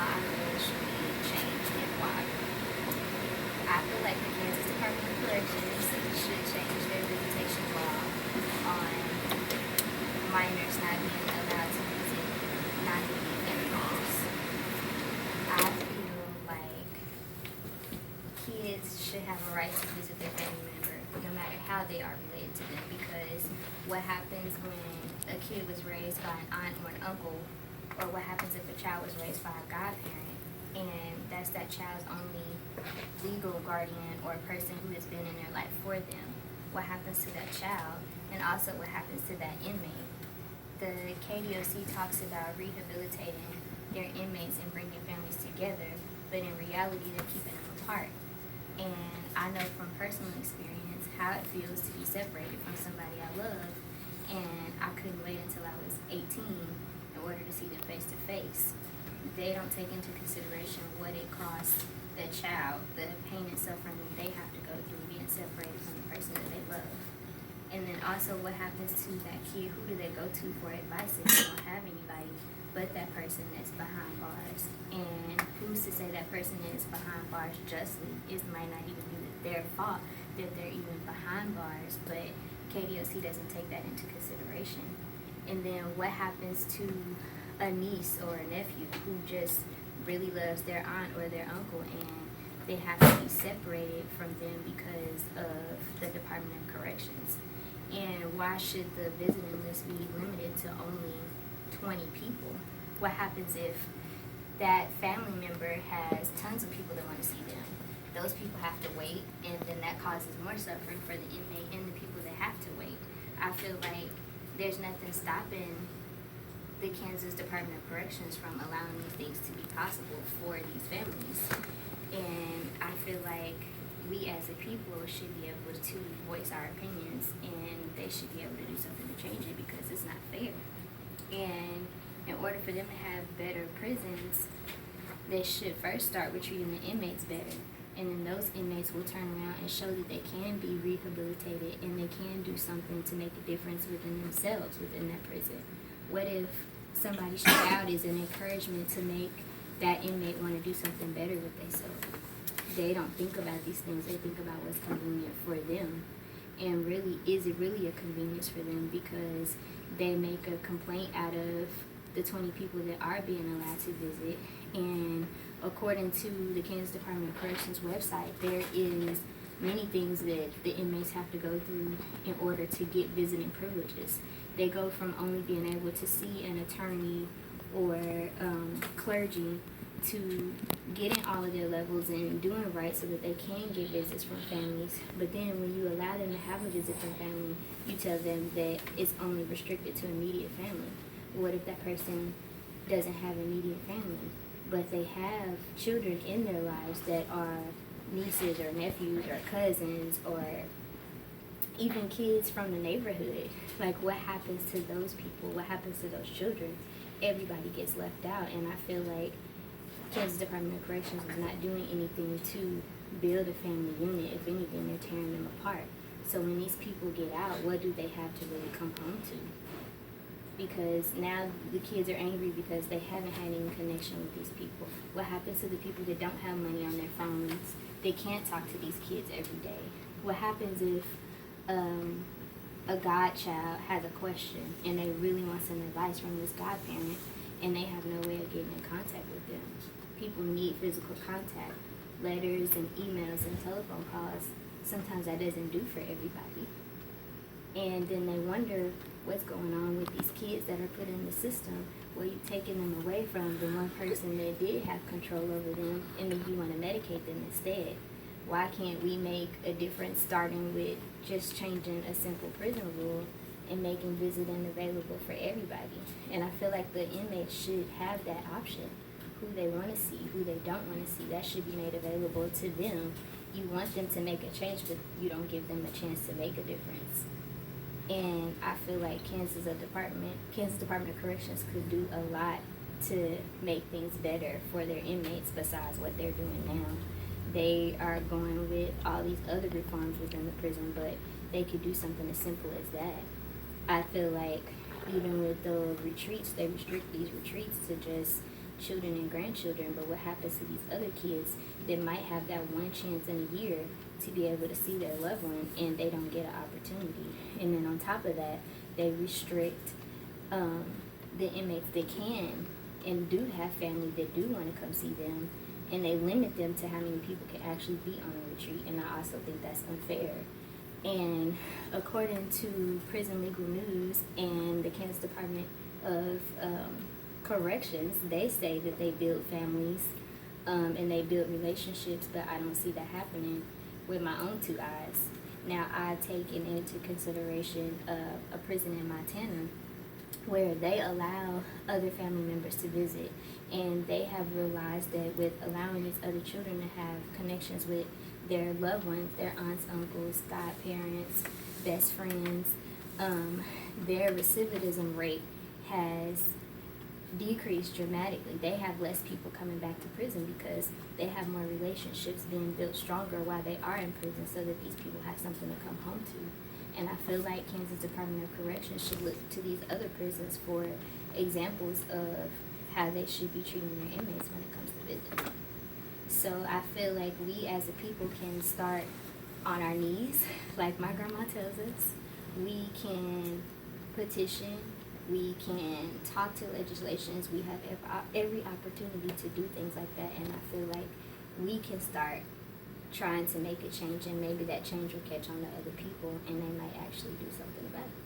law I feel should be changed and why. I feel like the Kansas Department of Corrections should change their visitation law on minors not being allowed to visit non-immediate families. I feel like kids should have a right to visit their family member no matter how they are related to them, because what happens when a kid was raised by an aunt or an uncle, or what happens if a child was raised by a godparent and that's that child's only legal guardian or person who has been in their life for them? What happens to that child, and also what happens to that inmate? The KDOC talks about rehabilitating their inmates and bringing families together, but in reality they're keeping them apart. And I know from personal experience how it feels to be separated from somebody I love, and I couldn't wait until I was 18 in order to see them face to face. They don't take into consideration what it costs the child, the pain and suffering that they have to go through being separated from the person that they love. And then also what happens to that kid? Who do they go to for advice if they don't have anybody but that person that's behind bars? And who's to say that person is behind bars justly? It might not even be their fault that they're even behind bars, but KDOC doesn't take that into consideration. And then what happens to a niece or a nephew who just really loves their aunt or their uncle, and they have to be separated from them because of the Department of Corrections? And why should the visiting list be limited to only 20 people? What happens if that family member has tons of people that want to see them? Those people have to wait, and then that causes more suffering for the inmate and the people that have to wait. I feel like there's nothing stopping the Kansas Department of Corrections from allowing these things to be possible for these families. And I feel like we as a people should be able to voice our opinions, and they should be able to do something to change it, because it's not fair. And in order for them to have better prisons, they should first start with treating the inmates better. And then those inmates will turn around and show that they can be rehabilitated and they can do something to make a difference within themselves within that prison. What if somebody straight out is an encouragement to make that inmate want to do something better with themselves? They don't think about these things. They think about what's convenient for them. And really, is it really a convenience for them? Because they make a complaint out of the 20 people that are being allowed to visit. And according to the Kansas Department of Corrections website, there is many things that the inmates have to go through in order to get visiting privileges. They go from only being able to see an attorney or clergy to getting all of their levels and doing right so that they can get visits from families. But then when you allow them to have a visit from family, you tell them that it's only restricted to immediate family. What if that person doesn't have immediate family, but they have children in their lives that are nieces or nephews or cousins or even kids from the neighborhood? Like, what happens to those people? What happens to those children? Everybody gets left out, and I feel like Kansas Department of Corrections is not doing anything to build a family unit. If anything, they're tearing them apart. So when these people get out, what do they have to really come home to? Because now the kids are angry because they haven't had any connection with these people. What happens to the people that don't have money on their phones? They can't talk to these kids every day. What happens if a godchild has a question and they really want some advice from this godparent and they have no way of getting in contact with them? People need physical contact. Letters and emails and telephone calls, sometimes that doesn't do for everybody. And then they wonder what's going on with these kids that are put in the system, where you've taken them away from the one person that did have control over them, and then you want to medicate them instead. Why can't we make a difference starting with just changing a simple prison rule and making visiting available for everybody? And I feel like the inmates should have that option. Who they want to see, who they don't want to see, that should be made available to them. You want them to make a change, but you don't give them a chance to make a difference. And I feel like Kansas Department of Corrections could do a lot to make things better for their inmates besides what they're doing now. They are going with all these other reforms within the prison, but they could do something as simple as that. I feel like even with the retreats, they restrict these retreats to just children and grandchildren, but what happens to these other kids that might have that one chance in a year to be able to see their loved one and they don't get an opportunity? And then on top of that, they restrict the inmates that can and do have family that do want to come see them, and they limit them to how many people can actually be on a retreat, and I also think that's unfair. And according to Prison Legal News and the Kansas Department of Corrections, they say that they build families and they build relationships, but I don't see that happening with my own two eyes. Now, I've taken into consideration a prison in Montana where they allow other family members to visit, and they have realized that with allowing these other children to have connections with their loved ones, their aunts, uncles, godparents, best friends, their recidivism rate has decreased dramatically. They have less people coming back to prison because they have more relationships being built stronger while they are in prison, so that these people have something to come home to. And I feel like Kansas Department of Corrections should look to these other prisons for examples of how they should be treating their inmates when it comes to visiting. So I feel like we as a people can start on our knees, like my grandma tells us. We can petition, we can talk to legislations, we have every opportunity to do things like that, and I feel like we can start trying to make a change, and maybe that change will catch on to other people and they might actually do something about it.